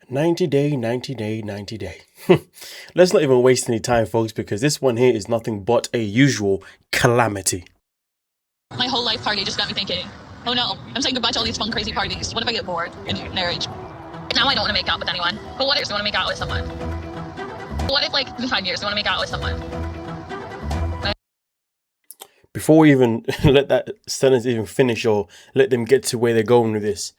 90 day, 90 day, 90 day. Let's not even waste any time, folks, because this one here is nothing but a usual calamity. My whole life party just got me thinking, oh no, I'm saying goodbye to all these fun, crazy parties. What if I get bored in marriage? Now I don't want to make out with anyone. But what if I want to make out with someone? What if, like, in 5 years, I want to make out with someone? Before we even let that sentence even finish or let them get to where they're going with this,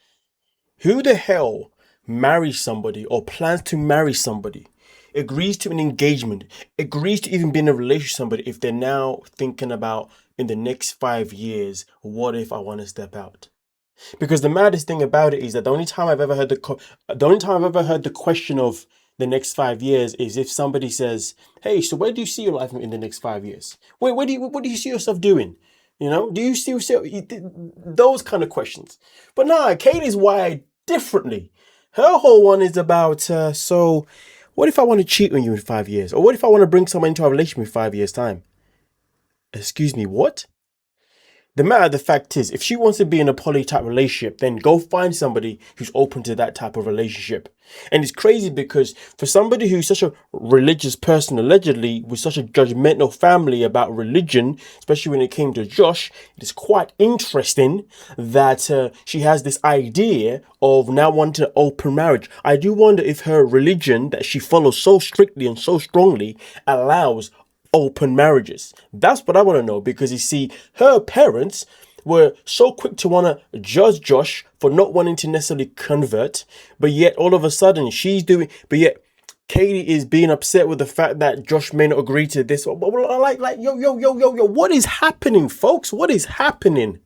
who the hell marries somebody or plans to marry somebody, agrees to an engagement, agrees to even be in a relationship with somebody if they're now thinking about in the next 5 years, what if I want to step out? Because the maddest thing about it is that the only time I've ever heard the question of the next 5 years is if somebody says, "Hey, so where do you see your life in the next 5 years? What do you see yourself doing? You know, do you see yourself?" Those kind of questions. But nah, Catie's wired differently. Her whole one is about, so what if I want to cheat on you in 5 years? Or what if I want to bring someone into a relationship in 5 years' time? Excuse me, what? The matter of the fact is, if she wants to be in a poly type relationship, then go find somebody who's open to that type of relationship. And it's crazy because for somebody who's such a religious person, allegedly, with such a judgmental family about religion, especially when it came to Josh, it is quite interesting that she has this idea of now wanting to open marriage. I do wonder if her religion that she follows so strictly and so strongly allows open marriages. That's what I want to know, because you see, her parents were so quick to want to judge Josh for not wanting to necessarily convert, but yet all of a sudden but yet Catie is being upset with the fact that Josh may not agree to this. Like, yo, what is happening, folks? What is happening?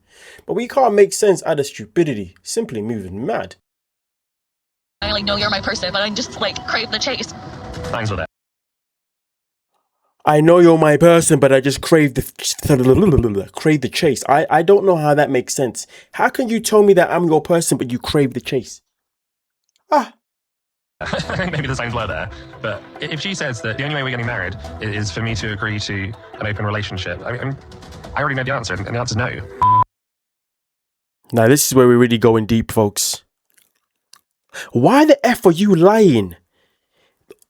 But we can't make sense out of stupidity, simply moving mad. I know you're my person, but I just crave the chase. Thanks for that. I know you're my person, but I just crave the chase. I don't know how that makes sense. How can you tell me that I'm your person, but you crave the chase? I think maybe the sounds blur there, but if she says that the only way we're getting married is for me to agree to an open relationship, I already know the answer, and the answer's no. Now this is where we're really going deep, folks. Why the F are you lying?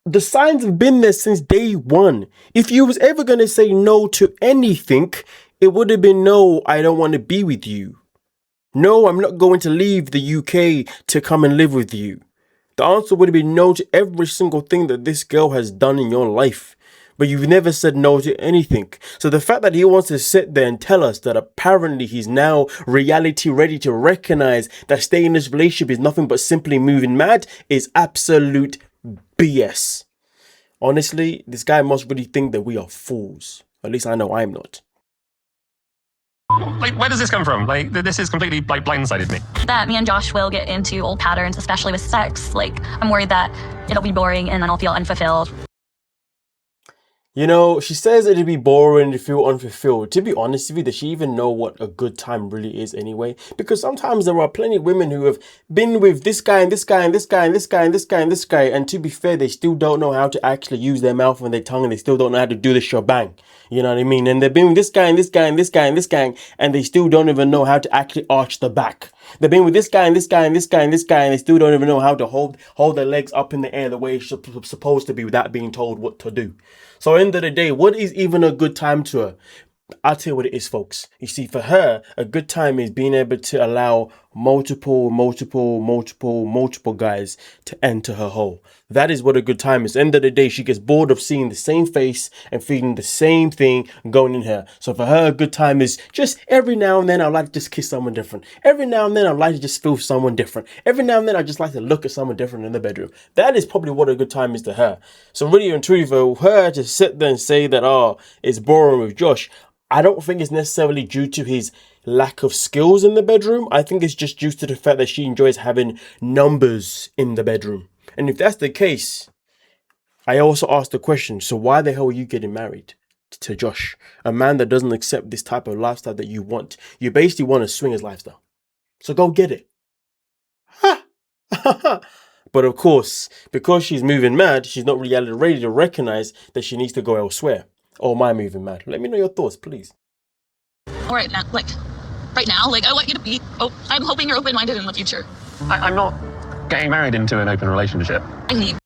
The signs have been there since day one. If you was ever going to say no to anything, it would have been no, I don't want to be with you. No, I'm not going to leave the UK to come and live with you. The answer would have been no to every single thing that this girl has done in your life. But you've never said no to anything. So the fact that he wants to sit there and tell us that apparently he's now reality ready to recognize that staying in this relationship is nothing but simply moving mad is absolute BS. Honestly, this guy must really think that we are fools. At least I know I'm not. Where does this come from? This is completely blindsided me. That me and Josh will get into old patterns, especially with sex. I'm worried that it'll be boring and then I'll feel unfulfilled. You know, she says it'd be boring to feel unfulfilled. To be honest with you, does she even know what a good time really is anyway? Because sometimes there are plenty of women who have been with this guy and this guy and this guy and this guy and this guy and this guy. And to be fair, they still don't know how to actually use their mouth and their tongue, and they still don't know how to do the shebang. You know what I mean? And they've been with this guy and this guy and this guy and this guy, and they still don't even know how to actually arch the back. They've been with this guy and this guy and this guy and this guy, and they still don't even know how to hold their legs up in the air the way it's supposed to be without being told what to do. So at the end of the day, what is even a good time to her? I'll tell you what it is, folks. You see, for her, a good time is being able to allow multiple guys to enter her hole. That is what a good time is. At the end of the day, she gets bored of seeing the same face and feeling the same thing going in her. So for her, a good time is just every now and then I'd like to just kiss someone different. Every now and then I'd like to just feel someone different. Every now and then I'd just like to look at someone different in the bedroom. That is probably what a good time is to her. So really and truly, for her to sit there and say that, oh, it's boring with Josh, I don't think it's necessarily due to his lack of skills in the bedroom. I think it's just due to the fact that she enjoys having numbers in the bedroom. And if that's the case, I also asked the question, so why the hell are you getting married to Josh? A man that doesn't accept this type of lifestyle that you want. You basically want a swingers lifestyle. So go get it. Ha! But of course, because she's moving mad, she's not really ready to recognize that she needs to go elsewhere. Or am I moving mad? Let me know your thoughts, please. All right, right now, I want you to be. Oh, I'm hoping you're open-minded in the future. I'm not getting married into an open relationship. I need.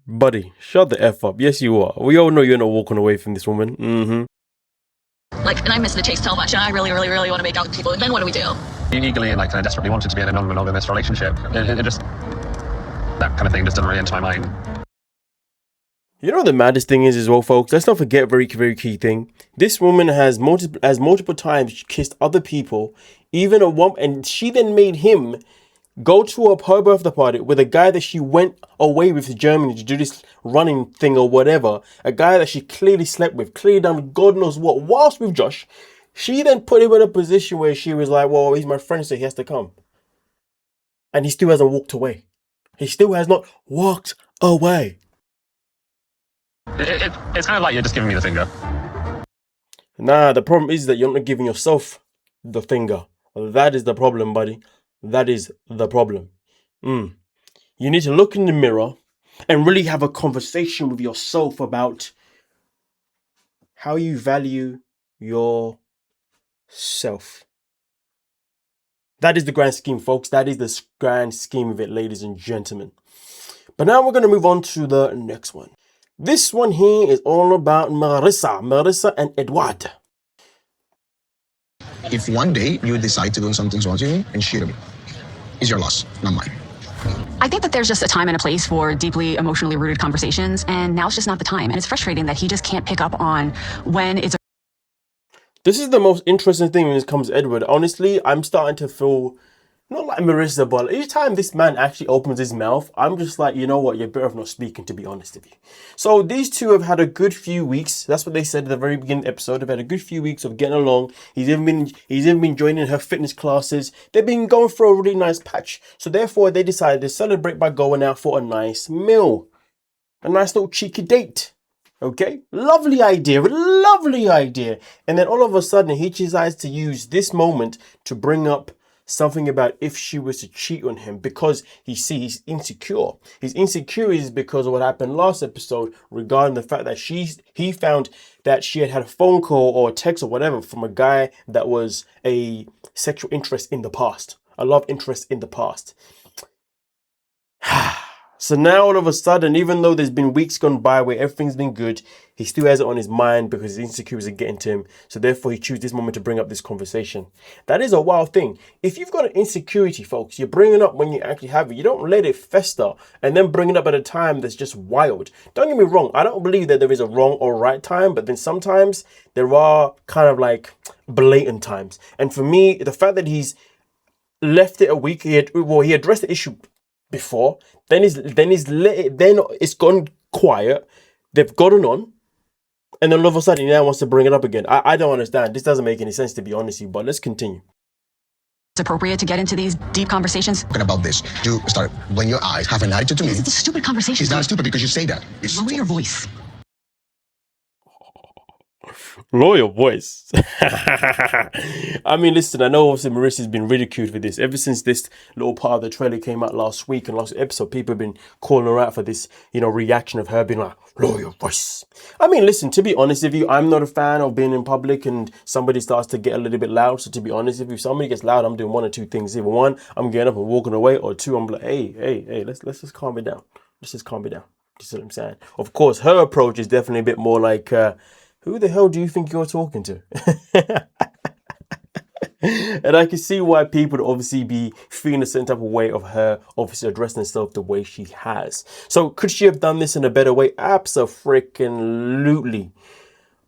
Buddy, shut the F up. Yes, you are. We all know you're not walking away from this woman. Like, and I miss the taste so much, and I really, really, really want to make out with people. And then what do we do? You eagerly and like kind of desperately wanted to be in a non-monogamous relationship. It just, that kind of thing just doesn't really enter my mind. You know what the maddest thing is as well, folks? Let's not forget a very, very key thing. This woman has multiple times kissed other people, even a woman, and she then made him go to her birthday party with a guy that she went away with to Germany to do this running thing or whatever. A guy that she clearly slept with, clearly done God knows what, whilst with Josh. She then put him in a position where she was like, well, he's my friend, so he has to come. And he still hasn't walked away. He still has not walked away. It's kind of like you're just giving me the finger. Nah, the problem is that you're not giving yourself the finger. That is the problem, buddy. That is the problem. You need to look in the mirror and really have a conversation with yourself about how you value yourself. That is the grand scheme, folks. That is the grand scheme of it, ladies and gentlemen. But now we're going to move on to the next one. This one here is all about Marissa and Edward. If one day you decide to do something wrong to me and cheat on me, it's your loss, not mine. I think that there's just a time and a place for deeply emotionally rooted conversations, and now it's just not the time. And it's frustrating that he just can't pick up on when it's This is the most interesting thing when it comes to Edward. Honestly, I'm starting to feel not like Marissa, but each time this man actually opens his mouth, I'm just like, you know what, you're better off not speaking, to be honest with you. So these two have had a good few weeks. That's what they said at the very beginning of the episode. They've had a good few weeks of getting along. He's even been joining her fitness classes. They've been going for a really nice patch. So therefore, they decided to celebrate by going out for a nice meal. A nice little cheeky date. Okay, lovely idea. And then all of a sudden, he decides to use this moment to bring up something about if she was to cheat on him because he's insecure. His insecurity is because of what happened last episode regarding the fact that he found that she had a phone call or a text or whatever from a guy that was a sexual interest in the past, a love interest in the past. So now all of a sudden, even though there's been weeks gone by where everything's been good, he still has it on his mind because his insecurities are getting to him. So therefore, he chooses this moment to bring up this conversation. That is a wild thing. If you've got an insecurity, folks, you're bringing it up when you actually have it. You don't let it fester and then bring it up at a time that's just wild. Don't get me wrong. I don't believe that there is a wrong or right time, but then sometimes there are kind of like blatant times. And for me, the fact that he's left it a week, he addressed the issue before, then it's gone quiet. They've gotten on, and then all of a sudden he now wants to bring it up again. I don't understand. This doesn't make any sense, to be honest with you. But let's continue. It's appropriate to get into these deep conversations. Talking about this, you start blowing your eyes, have an attitude to me. It's a stupid conversation. It's not stupid because you say that. It's Lower your voice. Lower your voice. I mean, listen, I know obviously Marissa's been ridiculed for this. Ever since this little part of the trailer came out last week and last episode, people have been calling her out for this, reaction of her being like, lower your voice. I mean, listen, to be honest with you, I'm not a fan of being in public and somebody starts to get a little bit loud. So to be honest with you, if somebody gets loud, I'm doing one or two things. Either one, I'm getting up and walking away, or two, I'm like, hey, let's just calm it down. Let's just calm it down. You see what I'm saying? Of course, her approach is definitely a bit more like, who the hell do you think you're talking to? And I can see why people would obviously be feeling a certain type of way of her obviously addressing herself the way she has. So could she have done this in a better way? Absolutely.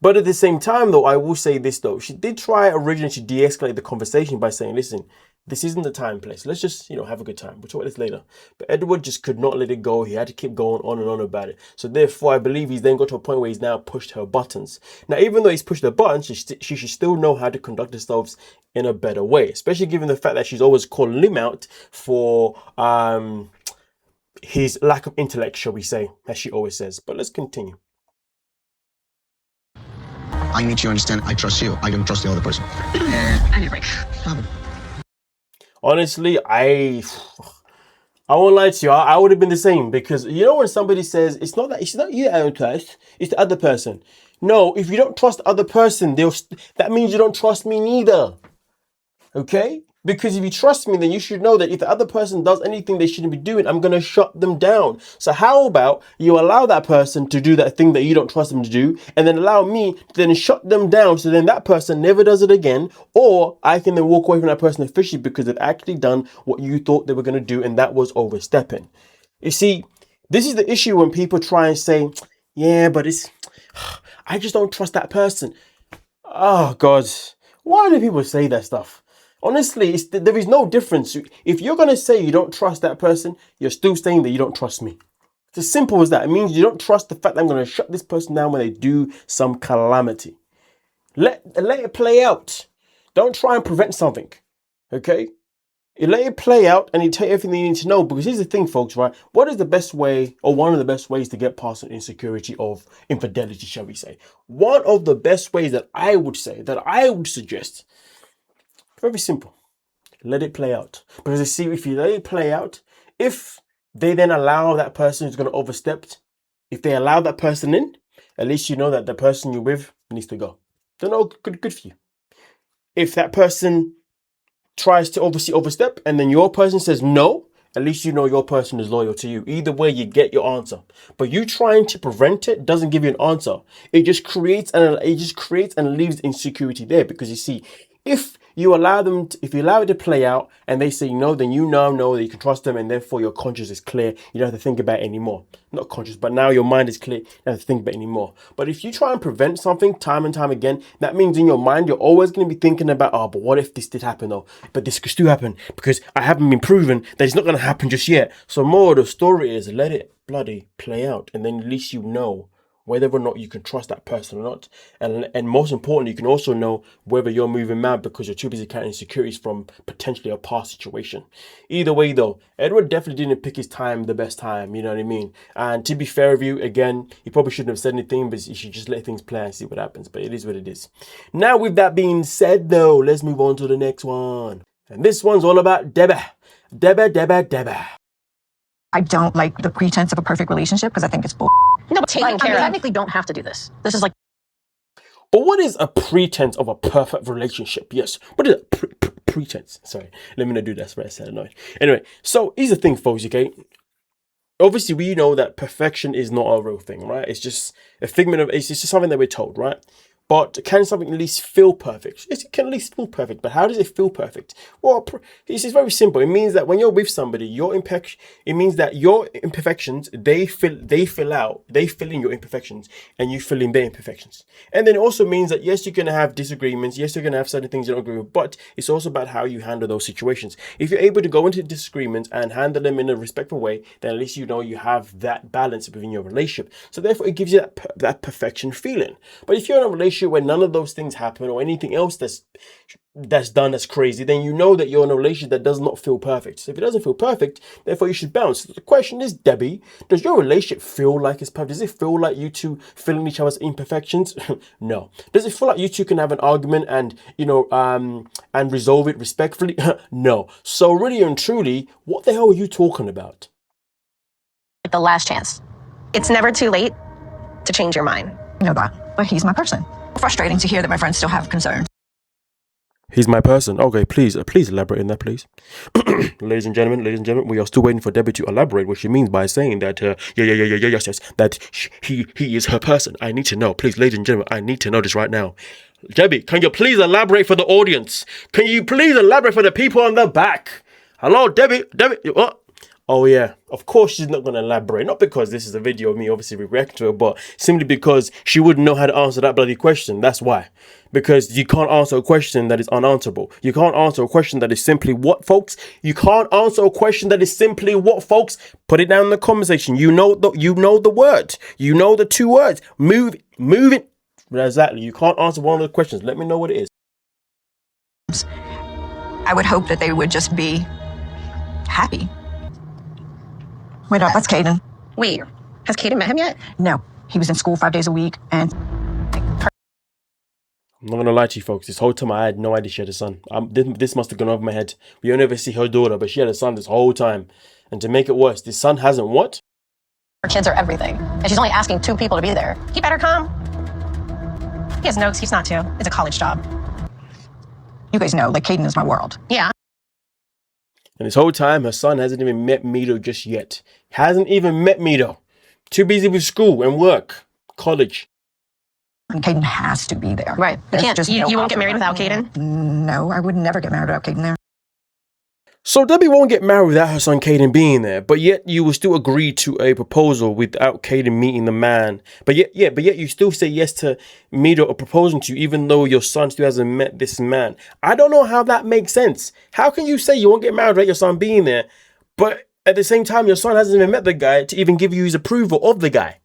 But at the same time, though, I will say this, though. She did try originally to de-escalate the conversation by saying, listen, this isn't the time and place. Let's just, have a good time. We'll talk about this later. But Edward just could not let it go. He had to keep going on and on about it. So therefore, I believe he's then got to a point where he's now pushed her buttons. Now, even though he's pushed her buttons, she should still know how to conduct herself in a better way, especially given the fact that she's always calling him out for his lack of intellect, shall we say, as she always says. But let's continue. I need you to understand, I trust you. I don't trust the other person. I need a break. Honestly, I won't lie to you. I would have been the same because when somebody says it's not you that I don't trust, it's the other person. No, if you don't trust the other person, that means you don't trust me neither. Okay? Because if you trust me, then you should know that if the other person does anything they shouldn't be doing, I'm going to shut them down. So how about you allow that person to do that thing that you don't trust them to do, and then allow me to then shut them down, so then that person never does it again, or I can then walk away from that person officially because they've actually done what you thought they were going to do, and that was overstepping. You see, this is the issue when people try and say, yeah, but I just don't trust that person. Oh, God. Why do people say that stuff? Honestly, there is no difference. If you're going to say you don't trust that person, you're still saying that you don't trust me. It's as simple as that. It means you don't trust the fact that I'm going to shut this person down when they do some calamity. Let it play out. Don't try and prevent something. Okay? You let it play out and you take everything you need to know. Because here's the thing, folks, right? What is the best way, or one of the best ways to get past an insecurity of infidelity, shall we say? One of the best ways that I would suggest, very simple. Let it play out. Because you see, if you let it play out, if they then allow that person who's going to overstep, if they allow that person in, at least you know that the person you're with needs to go. Then good for you. If that person tries to obviously overstep and then your person says no, at least you know your person is loyal to you. Either way, you get your answer. But you trying to prevent it doesn't give you an answer. It just creates and leaves insecurity there. Because you see, if you allow it to play out and they say no, then you now know that you can trust them, and therefore your conscience is clear. You don't have to think about it anymore. Not conscious, but now your mind is clear. You don't have to think about it anymore. But if you try and prevent something time and time again, that means in your mind, you're always going to be thinking about, oh, but what if this did happen though? But this could still happen because I haven't been proven that it's not going to happen just yet. So more of the story is let it bloody play out. And then at least you know whether or not you can trust that person or not. And most importantly, you can also know whether you're moving mad because you're too busy carrying insecurities from potentially a past situation. Either way though, Edward definitely didn't pick his time the best time, you know what I mean? And to be fair with you, again, he probably shouldn't have said anything, but you should just let things play and see what happens. But it is what it is. Now with that being said though, let's move on to the next one. And this one's all about Debby. I don't like the pretense of a perfect relationship because I think it's bull. No, but you technically don't have to do this. This is like. But what is a pretense of a perfect relationship? Yes. What is a pretense? Sorry, let me not do that. That's what I said. Annoying. Anyway, so here's the thing, folks. Okay. Obviously, we know that perfection is not a real thing, right? It's just a figment of. It's just something that we're told, right? But can something at least feel perfect? Yes, it can at least feel perfect. But how does it feel perfect? Well, it's just very simple. It means that when you're with somebody, it means that your imperfections, they fill in your imperfections, and you fill in their imperfections. And then it also means that yes, you're gonna have disagreements. Yes, you're gonna have certain things you don't agree with. But it's also about how you handle those situations. If you're able to go into disagreements and handle them in a respectful way, then at least you know you have that balance within your relationship. So therefore, it gives you that perfection feeling. But if you're in a relationship where none of those things happen or anything else that's done that's crazy, then you know that you're in a relationship that does not feel perfect. So if it doesn't feel perfect, therefore you should bounce. So the question is, Debbie, does your relationship feel like it's perfect? Does it feel like you two filling each other's imperfections? No. Does it feel like you two can have an argument and and resolve it respectfully? No. So really and truly, what the hell are you talking about? The last chance. It's never too late to change your mind. You know that, but he's my person. Frustrating to hear that my friends still have concerns. He's my person. Okay, please elaborate on that, please. Ladies and gentlemen, we are still waiting for Debbie to elaborate what she means by saying that, yes, that he is her person. I need to know. Please, ladies and gentlemen, I need to know this right now. Debbie, can you please elaborate for the audience? Can you please elaborate for the people on the back? Hello, Debbie, what? Oh yeah, of course she's not going to elaborate. Not because this is a video of me obviously reacting to her, but simply because she wouldn't know how to answer that bloody question. That's why. Because you can't answer a question that is unanswerable. You can't answer a question that is simply what, folks? You can't answer a question that is simply what, folks? Put it down in the comment section. You know the word. You know the two words. Move it. Exactly. You can't answer one of the questions. Let me know what it is. I would hope that they would just be happy. Wait up, that's Caden. Wait, has Caden met him yet? No, he was in school 5 days a week, and I'm not gonna lie to you folks, this whole time I had no idea she had a son. This must have gone over my head. We only ever see her daughter, but she had a son this whole time. And to make it worse, this son hasn't what? Her kids are everything, and she's only asking 2 people to be there. He better come. He has no excuse not to. It's a college job. you guys know, like, Caden is my world. Yeah. And this whole time, her son hasn't even met Mido just yet. Hasn't even met Mido. Too busy with school and work, college. Caden has to be there. Right. You can't. You won't get married without Caden? No, I would never get married without Caden there. So Debbie won't get married without her son Caden being there, but yet you will still agree to a proposal without Caden meeting the man. But yet you still say yes to Mido or proposing to you, even though your son still hasn't met this man. I don't know how that makes sense. How can you say you won't get married without your son being there, but at the same time your son hasn't even met the guy to even give you his approval of the guy?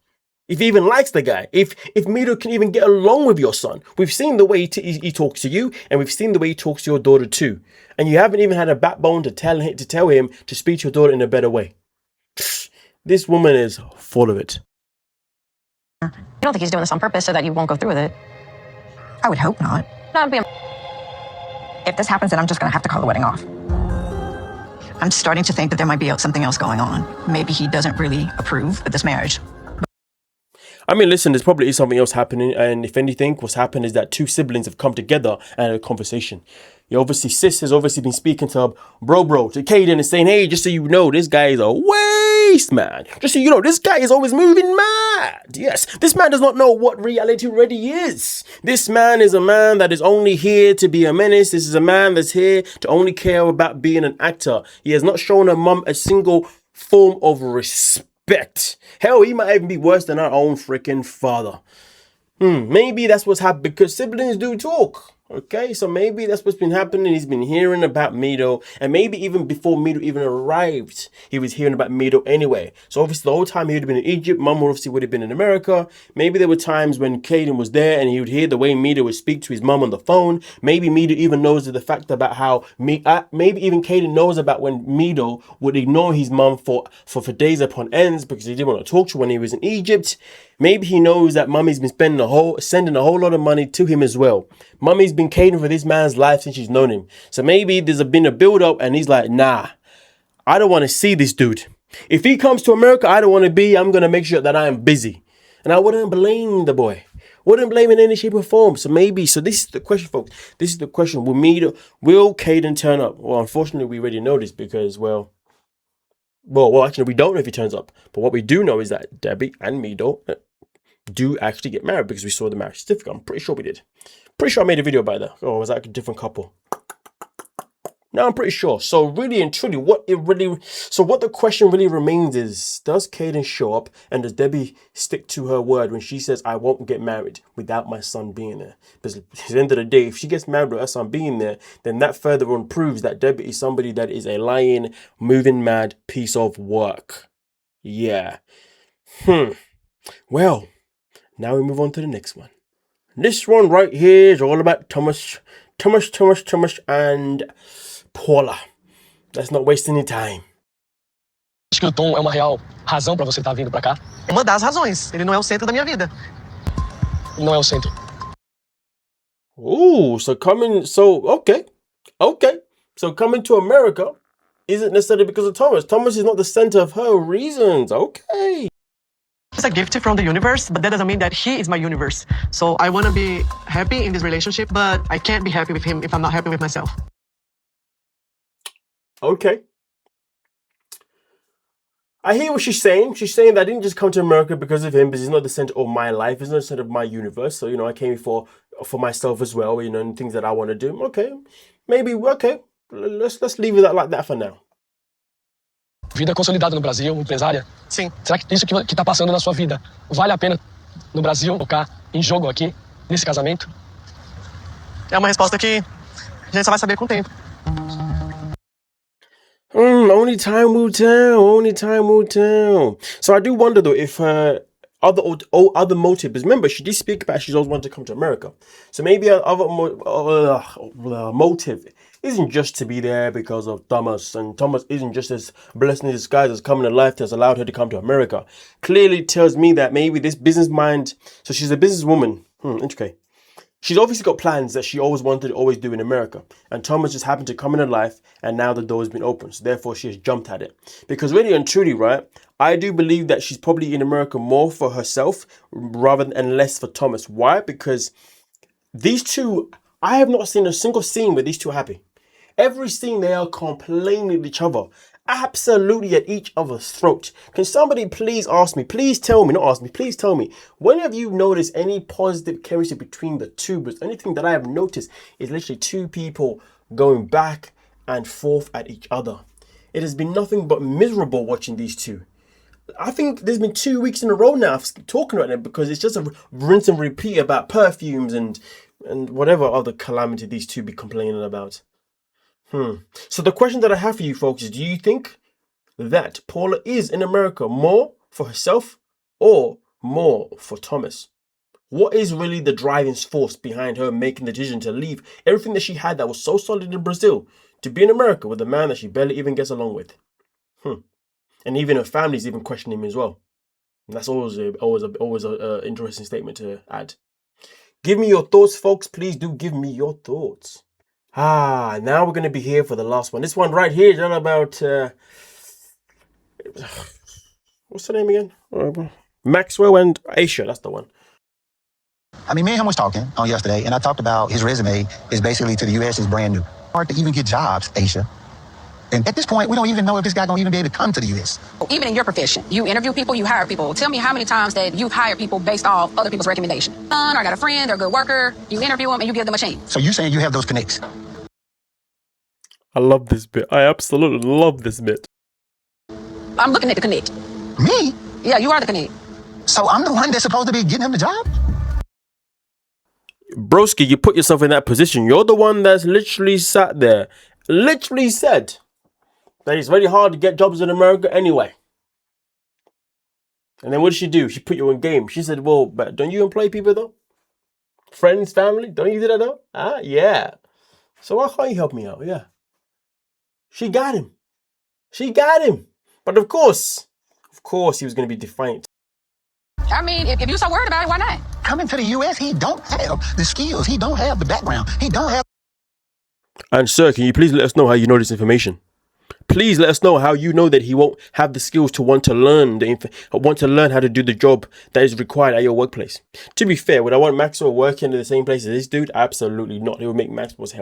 If he even likes the guy, if Mido can even get along with your son. We've seen the way he talks to you, and we've seen the way he talks to your daughter too. And you haven't even had a backbone to tell him to speak to your daughter in a better way. This woman is full of it. You don't think he's doing this on purpose so that you won't go through with it? I would hope not. Not be. If this happens, then I'm just going to have to call the wedding off. I'm starting to think that there might be something else going on. Maybe he doesn't really approve of this marriage. I mean, listen, there's probably something else happening, and if anything, what's happened is that two siblings have come together and had a conversation. Obviously, sis has obviously been speaking to bro to Caden and saying, hey, just so you know, this guy is a waste man. Just so you know, this guy is always moving mad. Yes, this man does not know what reality already is. This man is a man that is only here to be a menace. This is a man that's here to only care about being an actor. He has not shown her mum a single form of respect. Hell, he might even be worse than our own freaking father. Maybe that's what's happened, because siblings do talk. Okay, so maybe that's what's been happening. He's been hearing about Mido, and maybe even before Mido even arrived, he was hearing about Mido anyway. So obviously the whole time he would have been in Egypt, Mum obviously would have been in America. Maybe there were times when Caden was there and he would hear the way Mido would speak to his mum on the phone. Maybe Mido even knows the fact about how maybe even Caden knows about when Mido would ignore his mum for days upon ends because he didn't want to talk to her when he was in Egypt. Maybe he knows that Mummy's been sending a whole lot of money to him as well. Mummy's been catering for this man's life since she's known him. So maybe there's been a build up and he's like, nah, I don't want to see this dude. If he comes to America, I don't want to be. I'm going to make sure that I am busy. And I wouldn't blame the boy. Wouldn't blame in any shape or form. So this is the question, folks. This is the question. Will Caden turn up? Well, unfortunately, we already know this because, well, actually, we don't know if he turns up. But what we do know is that Debbie and Mido do actually get married because we saw the marriage certificate. I'm pretty sure we did. Pretty sure I made a video about that. Or was that a different couple? No, I'm pretty sure. So really and truly, what the question really remains is, does Caden show up and does Debbie stick to her word when she says, I won't get married without my son being there? Because at the end of the day, if she gets married with her son being there, then that further on proves that Debbie is somebody that is a lying, moving mad piece of work. Yeah. Well, now we move on to the next one. This one right here is all about Thomas and Paula. Let's not waste any time. Acho que o Tom é uma real razão pra você estar vindo pra cá? Uma das razões. Ele não é o centro da minha vida. Ele não é o centro. So coming to America isn't necessarily because of Thomas. Thomas is not the center of her reasons. Okay. It's a gift from the universe, but that doesn't mean that he is my universe. So I want to be happy in this relationship, but I can't be happy with him if I'm not happy with myself. Okay. I hear what she's saying. She's saying that I didn't just come to America because of him, because he's not the center of my life. He's not the center of my universe. So, I came for myself as well, and things that I want to do. Okay. Maybe, okay. Let's leave it like that for now. Vida consolidada no Brasil, empresária. Sim. Será que isso que tá passando na sua vida vale a pena no Brasil colocar em jogo aqui, nesse casamento? É uma resposta que a gente só vai saber com o tempo. Only time will tell. Only time will tell. So I do wonder though if her other motive, because remember she did speak about she's always wanted to come to America. So maybe her other motive isn't just to be there because of Thomas, and Thomas isn't just as blessing in disguise as coming to life that's allowed her to come to America. Clearly tells me that maybe this business mind. So she's a businesswoman. Okay. She's obviously got plans that she always wanted to always do in America. And Thomas just happened to come in her life and now the door has been opened. So therefore she has jumped at it. Because really and truly, right, I do believe that she's probably in America more for herself rather than less for Thomas. Why? Because these two, I have not seen a single scene where these two are happy. Every scene they are complaining at each other. Absolutely at each other's throat. Can somebody please ask me, please tell me, not ask me, please tell me, when have you noticed any positive chemistry between the two? But anything that I have noticed is literally two people going back and forth at each other. It has been nothing but miserable watching these two. I think there's been 2 weeks in a row now of talking about it because it's just a rinse and repeat about perfumes and whatever other calamity these two be complaining about. So the question that I have for you folks is, do you think that Paula is in America more for herself or more for Thomas? What is really the driving force behind her making the decision to leave everything that she had that was so solid in Brazil to be in America with a man that she barely even gets along with? And even her family's even questioning him as well. And that's always a interesting statement to add. Give me your thoughts, folks. Please do give me your thoughts. Now we're going to be here for the last one. This one right here is all about... what's the name again? Maxwell and Ashia, that's the one. I mean, me and him was talking on yesterday, and I talked about his resume is basically to the U.S. is brand new. Hard to even get jobs, Ashia. And at this point, we don't even know if this guy gonna even be able to come to the U.S. Even in your profession, you interview people, you hire people. Tell me how many times that you've hired people based off other people's recommendation. Or I got a friend, they're a good worker. You interview them and you give them a chance. So you saying you have those connects? I love this bit. I absolutely love this bit. I'm looking at the connect. Me? Yeah, you are the connect. So I'm the one that's supposed to be getting him the job? Broski, you put yourself in that position. You're the one that's literally sat there, literally said that it's very hard to get jobs in America anyway. And then what did she do? She put you in game. She said, well, but don't you employ people though? Friends, family, don't you do that though? Yeah. So why can't you help me out? Yeah. She got him. She got him. But of course he was going to be defiant. I mean, if you're so worried about it, why not? Coming to the U.S., he don't have the skills. He don't have the background. He don't have... And sir, can you please let us know how you know this information? Please let us know how you know that he won't have the skills to want to learn how to do the job that is required at your workplace. To be fair, would I want Maxwell working in the same place as this dude? Absolutely not. It would make Maxwell's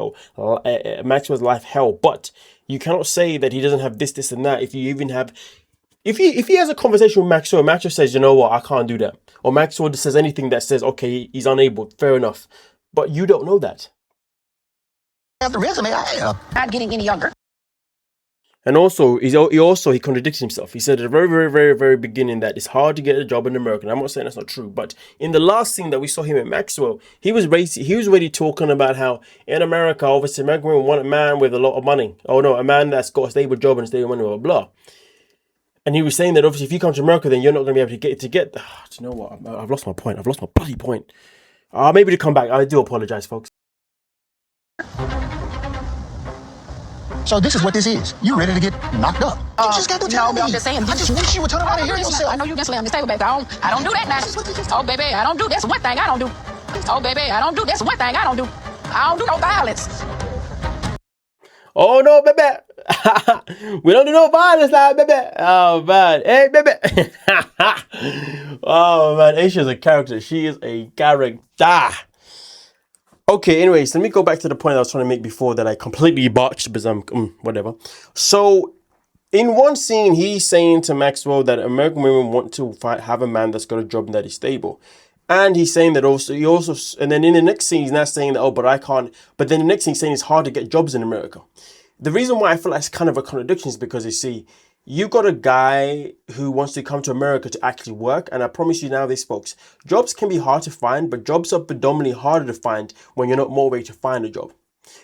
life hell. But you cannot say that he doesn't have this, and that. If he has a conversation with Maxwell, Maxwell says, you know what, I can't do that. Or Maxwell just says anything that says, okay, he's unable. Fair enough. But you don't know that. Have the resume I have. Not getting any younger. And also, he contradicts himself. He said at the very, very, very, very beginning that it's hard to get a job in America. And I'm not saying that's not true, but in the last scene that we saw him at Maxwell, he was already talking about how in America, obviously, American women want a man with a lot of money. Oh no, a man that's got a stable job and stable money, blah, blah, blah. And he was saying that obviously if you come to America, then you're not going to be able to get. Do you know what? I've lost my point. I've lost my bloody point. Maybe to come back. I do apologize, folks. So this is what this is. You ready to get knocked up? You just got to tell me. I'm just saying. I just wish you would turn around and hear yourself. I know you just lay on the table, baby. I don't do that now. Oh, baby, I don't do this. One thing I don't do. Oh, baby, I don't do this. One thing I don't do. I don't do no violence. Oh no, baby. We don't do no violence now, baby. Oh man. Hey, baby. Oh man, Ashia's a character. She is a character. Okay, anyways, let me go back to the point I was trying to make before that I completely botched because I'm whatever. So in one scene, he's saying to Maxwell that American women want to have a man that's got a job that is stable. And he's saying that and then in the next scene, he's not saying that, oh, but I can't. But then the next thing he's saying it's hard to get jobs in America. The reason why I feel like it's kind of a contradiction is because you see, you got a guy who wants to come to America to actually work. And I promise you now this, folks, jobs can be hard to find, but jobs are predominantly harder to find when you're not motivated to find a job.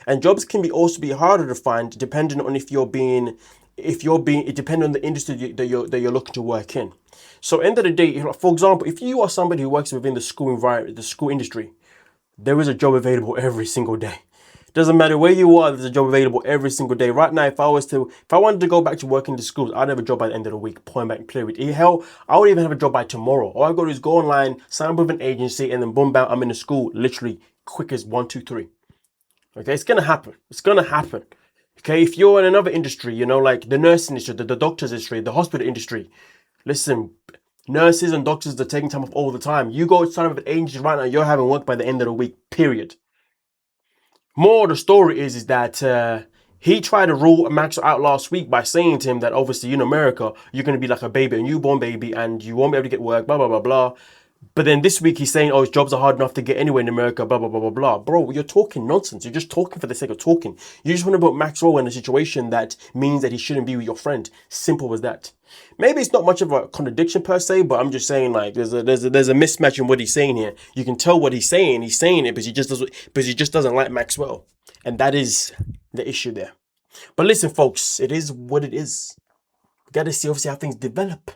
And jobs can also be harder to find depending on it depends on the industry that you're looking to work in. So end of the day, for example, if you are somebody who works within the school environment, the school industry, there is a job available every single day. Doesn't matter where you are, there's a job available every single day. Right now, if I wanted to go back to work in the schools, I'd have a job by the end of the week, point blank period. Hell, I would even have a job by tomorrow. All I got to do is go online, sign up with an agency, and then boom, bam, I'm in the school, literally quick as 1, 2, 3. Okay, it's gonna happen. It's gonna happen. Okay, if you're in another industry, you know, like the nursing industry, the doctor's industry, the hospital industry, listen, nurses and doctors are taking time off all the time. You go sign up with an agency right now, you're having work by the end of the week, period. More of the story is that He tried to rule Maxwell out last week by saying to him that obviously in America, you're going to be like a baby, a newborn baby, and you won't be able to get work, blah, blah, blah, blah. But then this week he's saying, oh, his jobs are hard enough to get anywhere in America, blah, blah, blah, blah, blah. Bro, you're talking nonsense. You're just talking for the sake of talking. You just want to put Maxwell in a situation that means that he shouldn't be with your friend. Simple as that. Maybe it's not much of a contradiction per se, but I'm just saying like there's a mismatch in what he's saying here. You can tell what he's saying. He's saying it because he just doesn't like Maxwell. And that is the issue there. But listen, folks, it is what it is. We got to see, obviously, how things develop.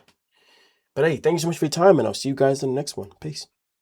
But hey, thank you so much for your time, and I'll see you guys in the next one. Peace.